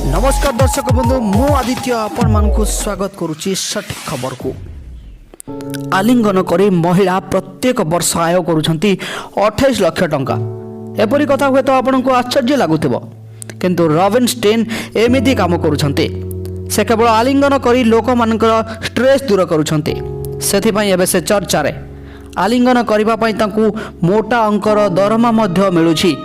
नमस्कार दर्शक बंधु मु आदित्य आपण मानकु स्वागत करुच्ची सठिक खबर को। आलिंगन करी महिला प्रत्येक वर्ष आय करुछंती 28 लाख टंका। एपरी कथा हुए तो आपण को आश्चर्य लागुथिबो, किंतु रॉबिनस्टेन एमिति काम करुछंती। से केवल आलिंगन करी लोक मानकर स्ट्रेस दूर करुछंती। सेथि पई एबे से चर्चा रे आलिंगन करिबा पई तांकु मोटा अंकर दरमा मध्य मिलुछि।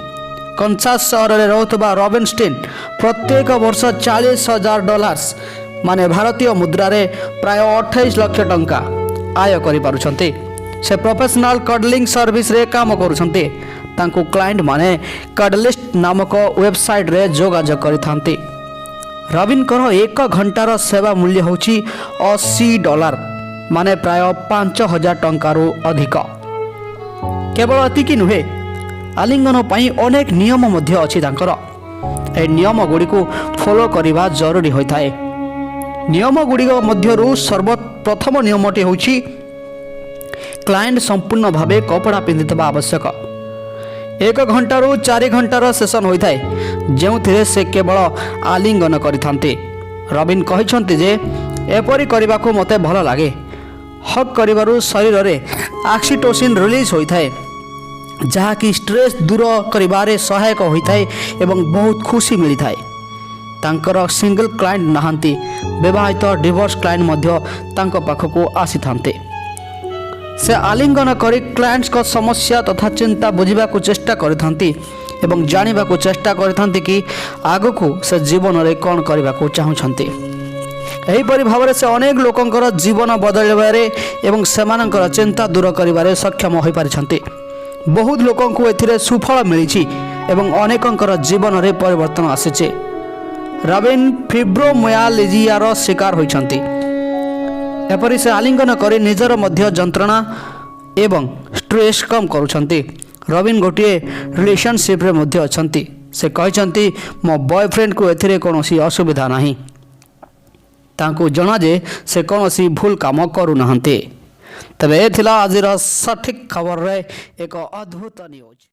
कन्सास सहर में रोथबा रॉबिनस्टेन प्रत्येक वर्ष $40,000 माने भारतीय मुद्रा रे प्राय 28 लाख टंका आय करि पारुछंती। से प्रोफेशनल कडलिंग सर्विस रे काम करुछंती। तांकु क्लाइंट माने कडलिस्ट नामक वेबसाइट रे जोगाजोग करिथांती। रॉबिन कर 1 घंटार सेवा मूल्य होछि $80 माने प्राय 5,000 टंकारु अधिक। केवल एतिकी नुहे, आलिंगन पाई अनेक नियम मध्य अछि तांकर। ए नियम गुडी को फॉलो करिबा जरूरी होइथाय। नियम गुडी मध्यरु सर्वप्रथम नियमटी होछि क्लाइंट संपूर्ण भावे कपड़ा पिंधितबा आवश्यक। 1 घंटारू 4 घंटार सेशन होइथाय जेउथिरे से केवल आलिंगन करिथांते। रॉबिन कहिसंते जे एपरि करिबा को मते भल लागे। हक करिबारु शरीर रे ऑक्सीटोसिन रिलीज होइथाय, जहाँकि स्ट्रेस दूर करिबारे सहायक होइथाय एवं बहुत खुशी मिलिथाय। तांकर सिंगल क्लाइंट नहांती, विवाहित डिवोर्स क्लाइंट मध्य तांको पाखको आसीथांते। से आलिंगन करी क्लाइंट्स को समस्या तथा चिंता बुझिबा को चेष्टा करिथांती एवं जानिबा को चेष्टा करिथांती कि आगको से जीवन रे कोन करिबा को चाहुछंती। एही परि भावरे से अनेक लोकंकर जीवन बदलबारे एवं सेमानंकर चिंता दूर करिबारे सक्षम होई पारिछंती। बहुत लोकों को एथिरे सुफल मिली एवं अनेकंकर जीवन रे परिवर्तन आसीचे। रॉबिन फिब्रोमायाल्जियार शिकार होइछंती। एपरि से आलिंगन करी निजर मध्य जंत्रणा एवं स्ट्रेस कम करुछंती। रॉबिन गोटे रिलेशनशिप रे मध्य अछंती। से कहिछंती मो बॉयफ्रेंड को एथिरे कोनोसी असुविधा नाही। तांको जणा जे से कोनोसी भूल काम करू नाहंती। तबे ए थिला आजिर सठिक खबर रे एक अद्भुत न्यूज।